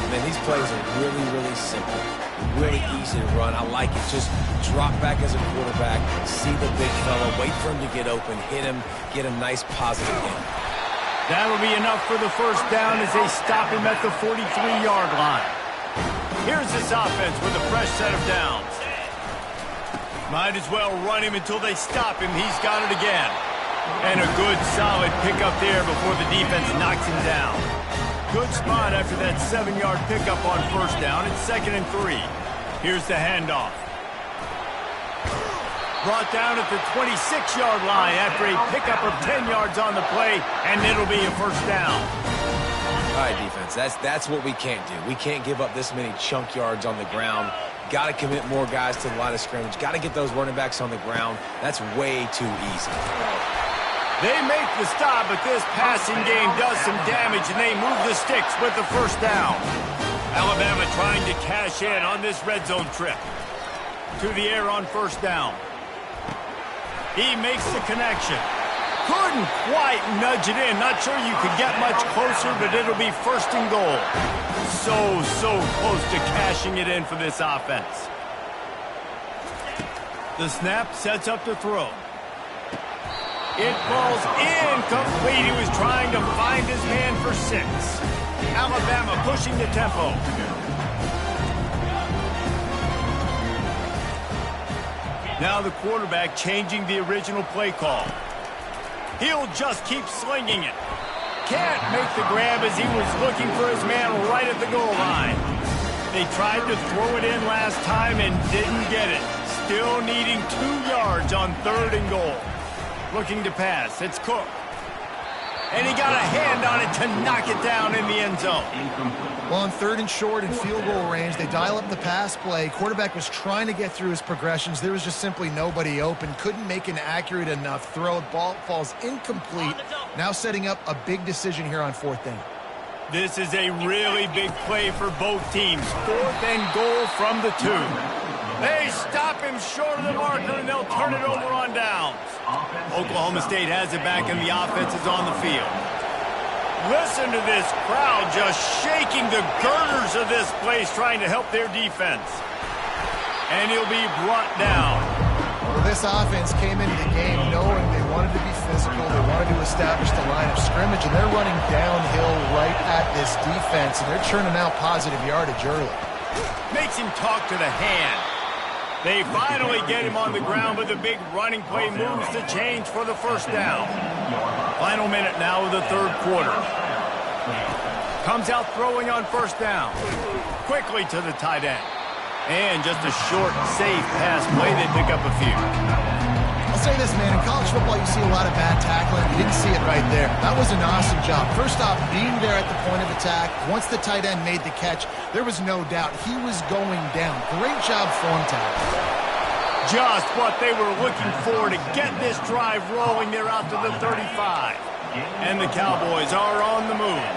Man, these plays are really, really simple. Really easy to run. I like it. Just drop back as a quarterback, see the big fella, wait for him to get open, hit him, get a nice positive hit. That'll be enough for the first down as they stop him at the 43-yard line. Here's this offense with a fresh set of downs. Might as well run him until they stop him. He's got it again. And a good, solid pickup there before the defense knocks him down. Good spot after that 7-yard pickup on first down. It's 2nd and 3. Here's the handoff. Brought down at the 26-yard line after a pickup of 10 yards on the play, and it'll be a first down. All right, defense, that's what we can't do. We can't give up this many chunk yards on the ground. Got to commit more guys to the line of scrimmage. Got to get those running backs on the ground. That's way too easy. They make the stop, but this passing game does some damage, and they move the sticks with the first down. Alabama trying to cash in on this red zone trip. To the air on first down. He makes the connection. Couldn't quite nudge it in. Not sure you could get much closer, but it'll be 1st and goal. So close to cashing it in for this offense. The snap sets up the throw. It falls incomplete. He was trying to find his man for 6. Alabama pushing the tempo. Now the quarterback changing the original play call. He'll just keep slinging it. Can't make the grab as he was looking for his man right at the goal line. They tried to throw it in last time and didn't get it. Still needing 2 yards on 3rd and goal. Looking to pass. It's Cook. And he got a hand on it to knock it down in the end zone. Well, on 3rd and short and field goal range, they dial up the pass play. Quarterback was trying to get through his progressions. There was just simply nobody open. Couldn't make an accurate enough throw. Ball falls incomplete. Now setting up a big decision here on 4th down. This is a really big play for both teams. 4th and goal from the 2. They stop him short of the marker, and they'll turn it over on downs. Oklahoma State has it back, and the offense is on the field. Listen to this crowd just shaking the girders of this place, trying to help their defense. And he'll be brought down. Well, this offense came into the game knowing they wanted to be physical. They wanted to establish the line of scrimmage, and they're running downhill right at this defense, and they're churning out positive yardage early. Makes him talk to the hand. They finally get him on the ground, but the big running play moves the change for the first down. Final minute now of the 3rd quarter. Comes out throwing on first down. Quickly to the tight end. And just a short, safe pass play. They pick up a few. I'll say this, man. In college football, you see a lot of bad tackling. You didn't see it right there. That was an awesome job. First off, being there at the point of attack. Once the tight end made the catch, there was no doubt he was going down. Great job form tackle. Just what they were looking for to get this drive rolling. They're out to the 35. And the Cowboys are on the move.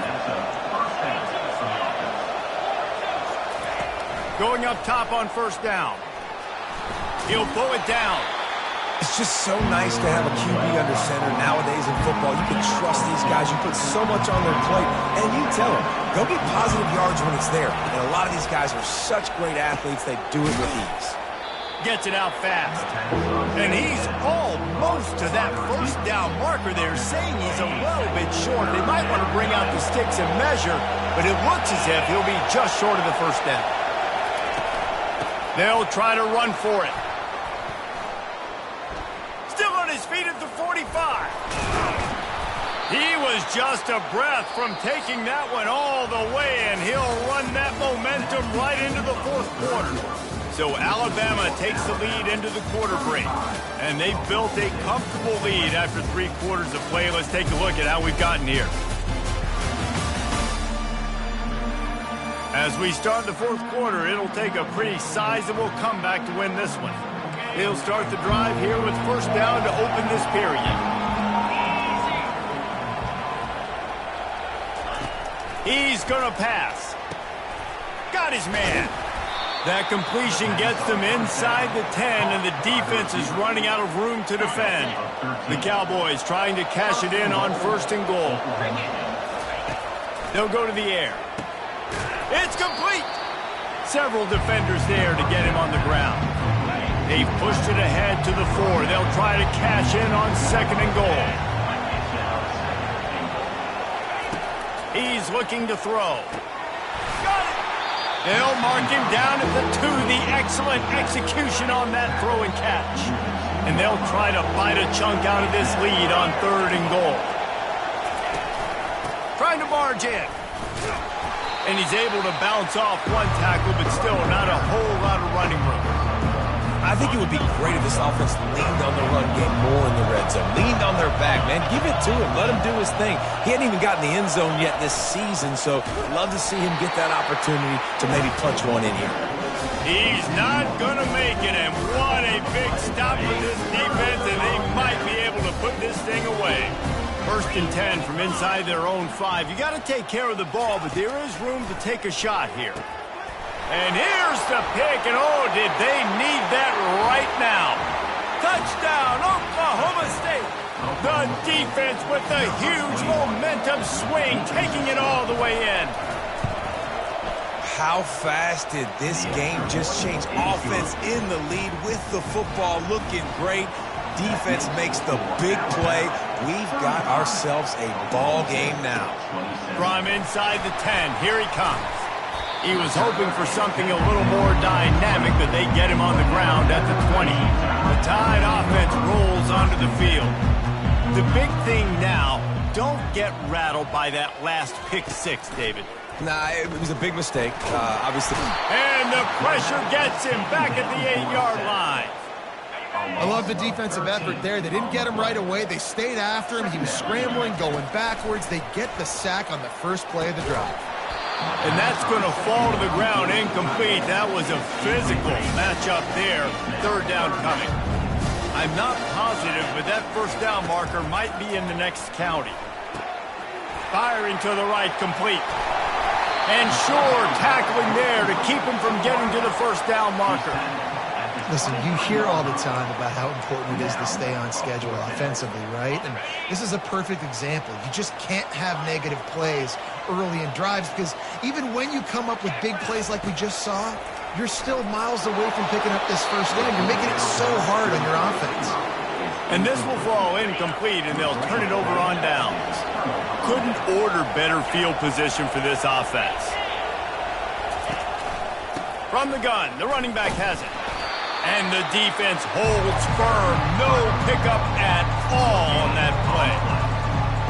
Going up top on first down. He'll pull it down. It's just so nice to have a QB under center nowadays in football. You can trust these guys. You put so much on their plate. And you tell them, go get positive yards when it's there. And a lot of these guys are such great athletes, they do it with ease. Gets it out fast. And he's almost to that first down marker there, saying he's a little bit short. They might want to bring out the sticks and measure, but it looks as if he'll be just short of the first down. They'll try to run for it. Still on his feet at the 45. He was just a breath from taking that one all the way, and he'll run that momentum right into the 4th quarter. So Alabama takes the lead into the quarter break, and they've built a comfortable lead after 3 quarters of play. Let's take a look at how we've gotten here. As we start the 4th quarter, it'll take a pretty sizable comeback to win this one. He'll start the drive here with first down to open this period. He's going to pass. Got his man. That completion gets them inside the 10, and the defense is running out of room to defend. The Cowboys trying to cash it in on 1st and goal. They'll go to the air. It's complete. Several defenders there to get him on the ground. They've pushed it ahead to the 4. They'll try to cash in on 2nd and goal. He's looking to throw. Got it! They'll mark him down at the 2. The excellent execution on that throw and catch. And they'll try to bite a chunk out of this lead on 3rd and goal. Trying to barge in. And he's able to bounce off one tackle, but still not a whole lot of running room. I think it would be great if this offense leaned on the run game more in the red zone. Leaned on their back, man. Give it to him. Let him do his thing. He hadn't even gotten the end zone yet this season, so love to see him get that opportunity to maybe punch one in here. He's not going to make it, and what a big stop for this defense, and they might be able to put this thing away. 1st and 10 from inside their own 5. You got to take care of the ball, but there is room to take a shot here. And here's the pick, and oh, did they need that right now. Touchdown, Oklahoma State. The defense with the huge momentum swing, taking it all the way in. How fast did this game just change? Offense in the lead with the football looking great. Defense makes the big play. We've got ourselves a ball game now. From inside the 10, here he comes. He was hoping for something a little more dynamic, but they get him on the ground at the 20. The Tide offense rolls onto the field. The big thing now, don't get rattled by that last pick 6, David. Nah, it was a big mistake, obviously. And the pressure gets him back at the 8-yard line. I love the defensive effort there. They didn't get him right away. They stayed after him. He was scrambling, going backwards. They get the sack on the first play of the drive. And that's going to fall to the ground incomplete. That was a physical matchup there. 3rd down coming. I'm not positive, but that 1st down marker might be in the next county. Firing to the right, complete. And Shore tackling there to keep him from getting to the 1st down marker. Listen, you hear all the time about how important it is to stay on schedule offensively, right? And this is a perfect example. You just can't have negative plays early in drives because even when you come up with big plays like we just saw, you're still miles away from picking up this 1st down. You're making it so hard on your offense. And this will fall incomplete, and they'll turn it over on downs. Couldn't order better field position for this offense. From the gun, the running back has it. And the defense holds firm. No pickup at all on that play.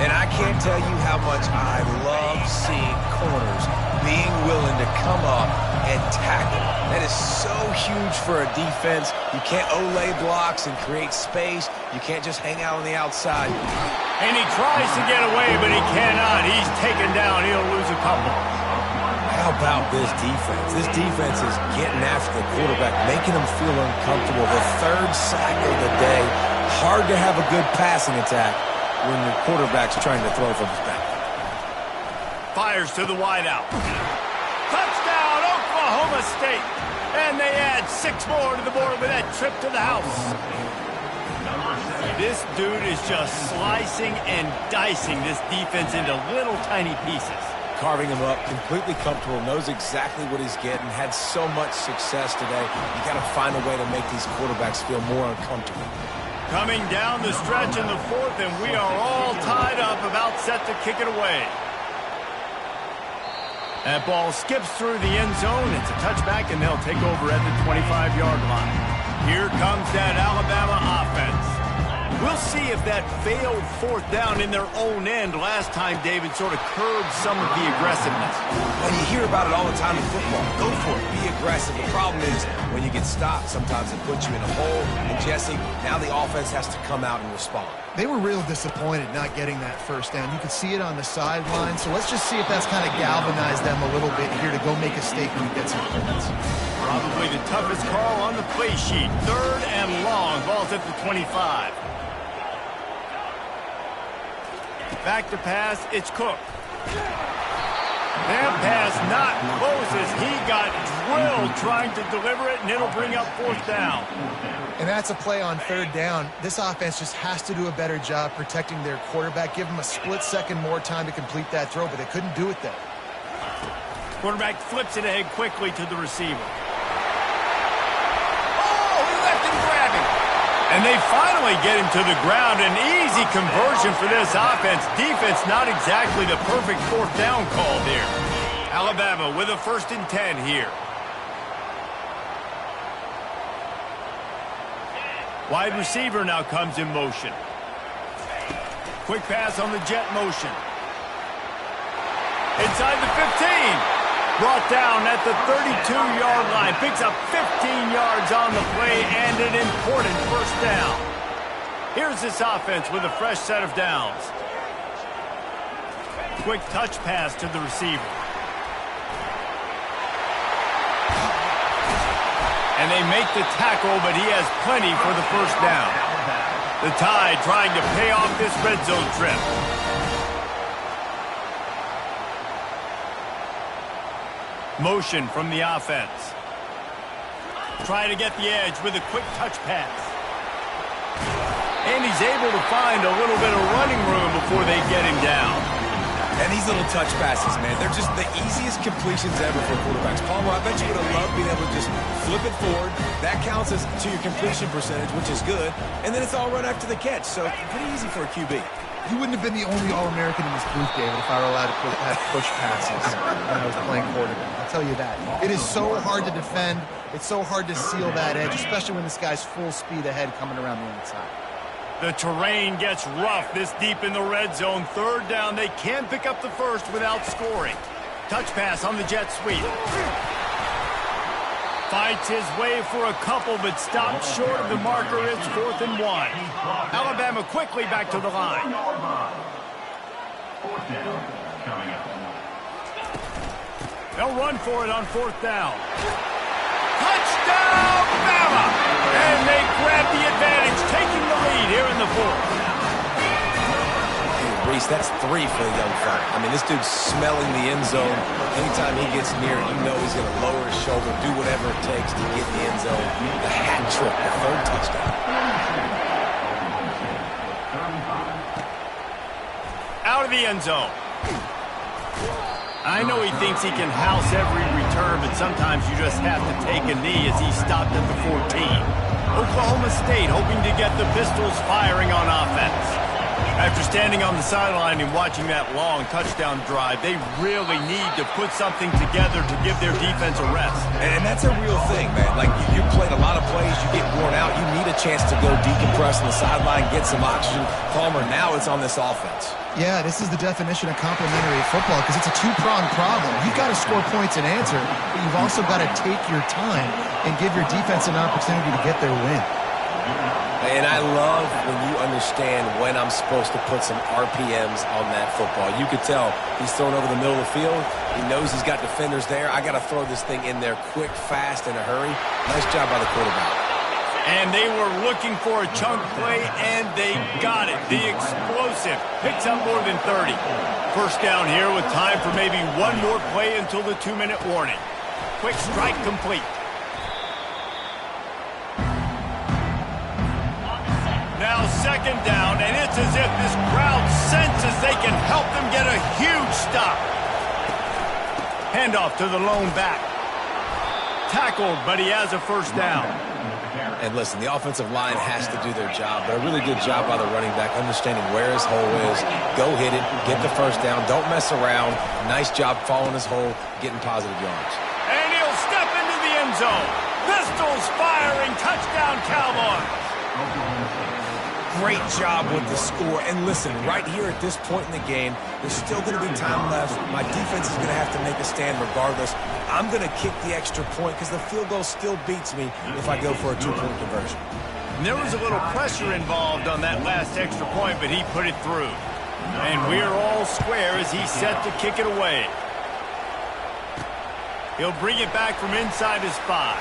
And I can't tell you how much I love seeing corners being willing to come up and tackle. That is so huge for a defense. You can't Olay blocks and create space. You can't just hang out on the outside. And he tries to get away, but he cannot. He's taken down. He'll lose a couple. How about this defense? This defense is getting after the quarterback, making him feel uncomfortable. The 3rd sack of the day. Hard to have a good passing attack when your quarterback's trying to throw from his back. Fires to the wideout. Touchdown, Oklahoma State. And they add 6 more to the board with that trip to the house. This dude is just slicing and dicing this defense into little tiny pieces. Carving him up, completely comfortable, knows exactly what he's getting, had so much success today. You got to find a way to make these quarterbacks feel more uncomfortable. Coming down the stretch in the 4th, and we are all tied up, about set to kick it away. That ball skips through the end zone. It's a touchback, and they'll take over at the 25-yard line. Here comes that Alabama offense. We'll see if that failed 4th down in their own end last time, David, sort of curbed some of the aggressiveness. Well, you hear about it all the time in football. Go for it. Be aggressive. The problem is when you get stopped, sometimes it puts you in a hole. And, Jesse, now the offense has to come out and respond. They were real disappointed not getting that 1st down. You could see it on the sideline. So let's just see if that's kind of galvanized them a little bit here to go make a statement and get some points. Probably the toughest call on the play sheet. 3rd and long. Ball's at the 25. Back to pass, it's Cook. That pass not close as he got drilled trying to deliver it, and it'll bring up 4th down. And that's a play on 3rd down. This offense just has to do a better job protecting their quarterback. Give them a split second more time to complete that throw, but they couldn't do it there. Quarterback flips it ahead quickly to the receiver. Oh, he left him grabbing. And they finally get him to the ground. An easy conversion for this offense. Defense not exactly the perfect fourth down call there. Alabama with a 1st and 10 here. Wide receiver now comes in motion. Quick pass on the jet motion. Inside the 15. Brought down at the 32-yard line. Picks up 15 yards on the play and an important 1st down. Here's this offense with a fresh set of downs. Quick touch pass to the receiver. And they make the tackle, but he has plenty for the 1st down. The Tide trying to pay off this red zone trip. Motion from the offense. Try to get the edge with a quick touch pass. And he's able to find a little bit of running room before they get him down. And these little touch passes, man, they're just the easiest completions ever for quarterbacks. Palmer, I bet you would have loved being able to just flip it forward. That counts as to your completion percentage, which is good. And then it's all run after the catch, so pretty easy for a QB. You wouldn't have been the only All-American in this booth, David, if I were allowed to have push passes when I was playing quarterback. I'll tell you that. It is so hard to defend. It's so hard to seal that edge, especially when this guy's full speed ahead coming around the inside. The terrain gets rough this deep in the red zone. 3rd down. They can pick up the 1st without scoring. Touch pass on the jet sweep. Fights his way for a couple, but stops short of the marker. It's 4th and 1. Alabama quickly back to the line. 4th down coming up. They'll run for it on 4th down. Touchdown, Bama! And they grab the advantage, taking the lead here in the 4th. Reese, that's 3 for the young fella. I mean, this dude's smelling the end zone. Anytime he gets near it, you know he's going to lower his shoulder, do whatever it takes to get in the end zone. The hat trick, the 3rd touchdown. Out of the end zone. I know he thinks he can house every return, but sometimes you just have to take a knee as he stopped at the 14. Oklahoma State hoping to get the Pistols firing on offense. After standing on the sideline and watching that long touchdown drive, they really need to put something together to give their defense a rest. And that's a real thing, man. Like, you played a lot of plays, you get worn out, you need a chance to go decompress on the sideline, get some oxygen. Palmer, now it's on this offense. Yeah, this is the definition of complementary football because it's a two-pronged problem. You've got to score points and answer, but you've also got to take your time and give your defense an opportunity to get their win. And I love when you understand when I'm supposed to put some RPMs on that football. You could tell he's throwing over the middle of the field. He knows he's got defenders there. I got to throw this thing in there quick, fast, in a hurry. Nice job by the quarterback. And they were looking for a chunk play, and they got it. The explosive picks up more than 30. 1st down here with time for maybe one more play until the 2-minute warning. Quick strike complete. Now 2nd down, and it's as if this crowd senses they can help them get a huge stop. Handoff to the lone back. Tackled, but he has a 1st down. And listen, the offensive line has to do their job, but a really good job by the running back, understanding where his hole is. Go hit it, get the 1st down, don't mess around. Nice job following his hole, getting positive yards. And he'll step into the end zone. Pistols firing, touchdown Cowboys. Great job with the score. And listen, right here at this point in the game, there's still going to be time left. My defense is going to have to make a stand regardless. I'm going to kick the extra point because the field goal still beats me if I go for a 2-point conversion. And there was a little pressure involved on that last extra point, but he put it through. And we're all square as he's set to kick it away. He'll bring it back from inside his 5.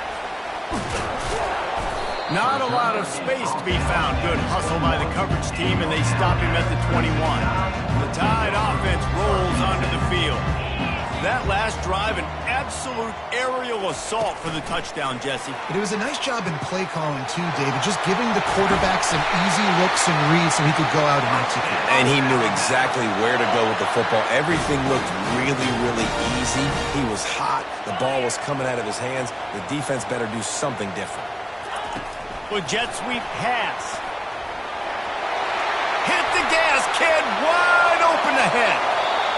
Not a lot of space to be found. Good hustle by the coverage team, and they stop him at the 21. The Tide offense rolls onto the field. That last drive, an absolute aerial assault for the touchdown, Jesse. But it was a nice job in play calling, too, David. Just giving the quarterback some easy looks and reads so he could go out and execute. And he knew exactly where to go with the football. Everything looked really, really easy. He was hot. The ball was coming out of his hands. The defense better do something different. With jet sweep pass. Hit the gas, kid. Wide open ahead.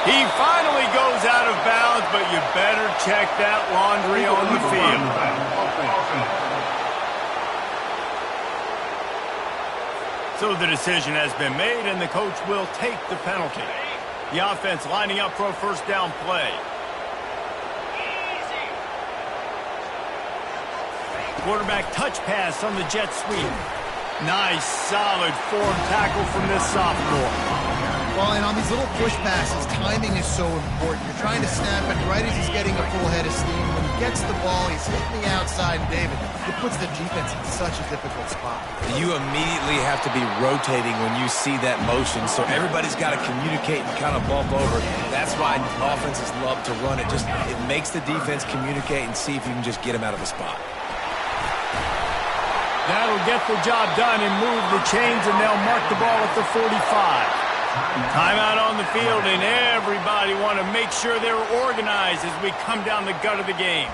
He finally goes out of bounds, but you better check that laundry on the field. So the decision has been made, and the coach will take the penalty. The offense lining up for a first down play. Quarterback touch pass on the jet sweep. Nice, solid form tackle from this sophomore. Well, and on these little push passes, timing is so important. You're trying to snap it right as he's getting a full head of steam. When he gets the ball, he's hitting the outside, and David, it puts the defense in such a difficult spot. You immediately have to be rotating when you see that motion, so everybody's got to communicate and kind of bump over. That's why offenses love to run it. It makes the defense communicate and see if you can just get him out of the spot. That'll get the job done and move the chains, and they'll mark the ball at the 45. Timeout on the field, and everybody want to make sure they're organized as we come down the gut of the game.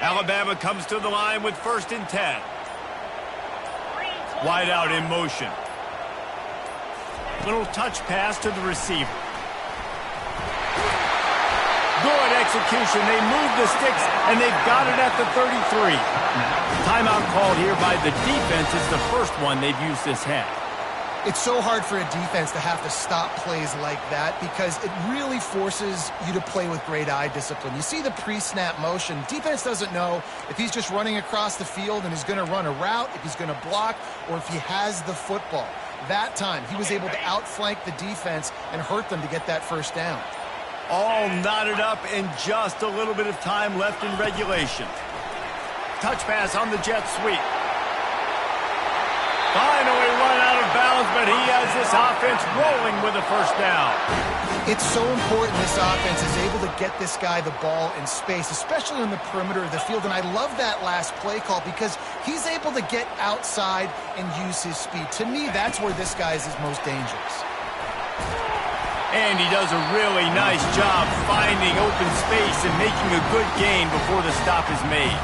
Alabama comes to the line with 1st and 10. Wide out in motion. Little touch pass to the receiver. Good execution. They move the sticks, and they've got it at the 33. Timeout called here by the defense is the first one they've used this half. It's so hard for a defense to have to stop plays like that because it really forces you to play with great eye discipline. You see the pre-snap motion. Defense doesn't know if he's just running across the field and is going to run a route, if he's going to block, or if he has the football. That time, he was able to outflank the defense and hurt them to get that first down. All knotted up and just a little bit of time left in regulation. Touch pass on the jet sweep. Finally run out of bounds, but he has this offense rolling with a first down. It's so important this offense is able to get this guy the ball in space, especially on the perimeter of the field. And I love that last play call because he's able to get outside and use his speed. To me, that's where this guy is his most dangerous. And he does a really nice job finding open space and making a good gain before the stop is made.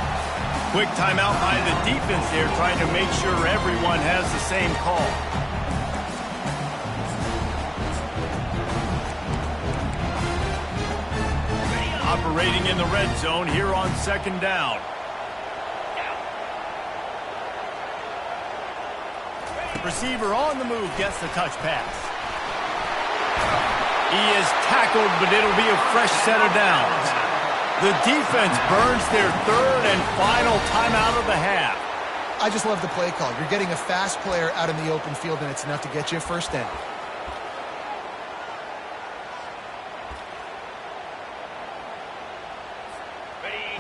Quick timeout by the defense there, trying to make sure everyone has the same call. Operating in the red zone here on 2nd down. Receiver on the move gets the touch pass. He is tackled, but it'll be a fresh set of downs. The defense burns their 3rd and final timeout of the half. I just love the play call. You're getting a fast player out in the open field, and it's enough to get you a first down.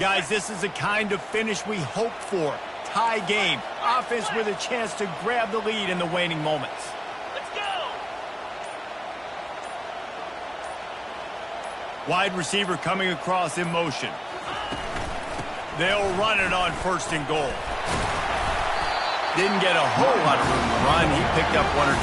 Guys, this is the kind of finish we hope for. Tie game. Offense with a chance to grab the lead in the waning moments. Wide receiver coming across in motion. They'll run it on 1st and goal. Didn't get a whole lot of room to run. He picked up 1 or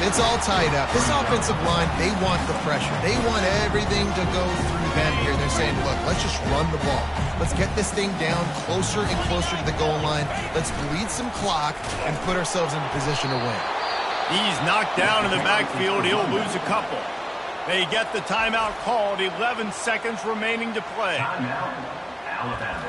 2. It's all tied up. This offensive line, they want the pressure. They want everything to go through them here. They're saying, look, let's just run the ball. Let's get this thing down closer and closer to the goal line. Let's bleed some clock and put ourselves in a position to win. He's knocked down in the backfield. He'll lose a couple. They get the timeout called. 11 seconds remaining to play. Timeout, Alabama.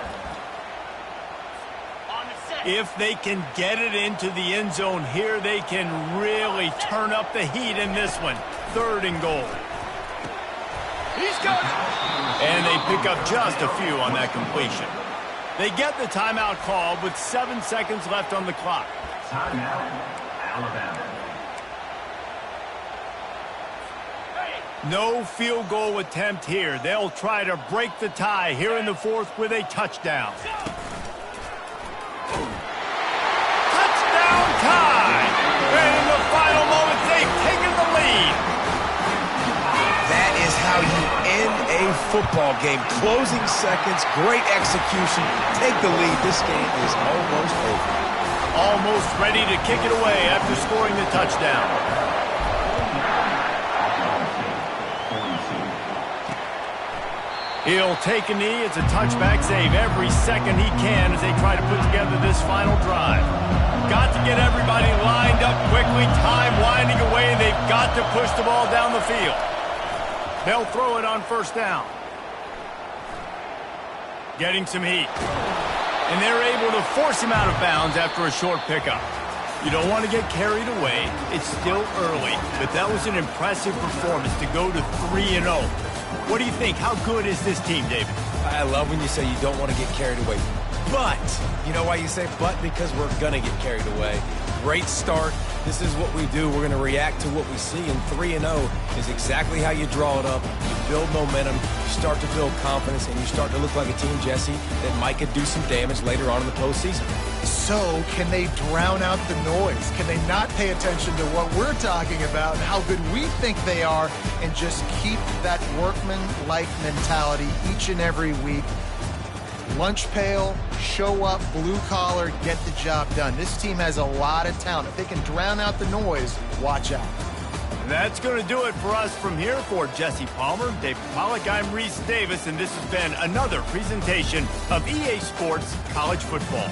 If they can get it into the end zone here, they can really turn up the heat in this one. 3rd and goal. He's got it. And they pick up just a few on that completion. They get the timeout called with 7 seconds left on the clock. Timeout, Alabama. No field goal attempt here. They'll try to break the tie here in the 4th with a touchdown. Touchdown tie! And in the final moments, they've taken the lead. That is how you end a football game. Closing seconds, great execution. Take the lead. This game is almost over. Almost ready to kick it away after scoring the touchdown. He'll take a knee. It's a touchback save every second he can as they try to put together this final drive. Got to get everybody lined up quickly. Time winding away. They've got to push the ball down the field. They'll throw it on first down. Getting some heat. And they're able to force him out of bounds after a short pickup. You don't want to get carried away. It's still early, but that was an impressive performance to go to 3-0. What do you think? How good is this team, David? I love when you say you don't want to get carried away. But, you know why you say but? Because we're going to get carried away. Great start. This is what we do. We're going to react to what we see, and 3-0 is exactly how you draw it up. You build momentum, you start to build confidence, and you start to look like a team, Jesse, that might could do some damage later on in the postseason. So, can they drown out the noise? Can they not pay attention to what we're talking about and how good we think they are and just keep that workman-like mentality each and every week? Lunch pail, show up, blue collar, get the job done. This team has a lot of talent. If they can drown out the noise, watch out. That's going to do it for us from here. For Jesse Palmer, David Pollack, I'm Reese Davis, and this has been another presentation of EA Sports College Football.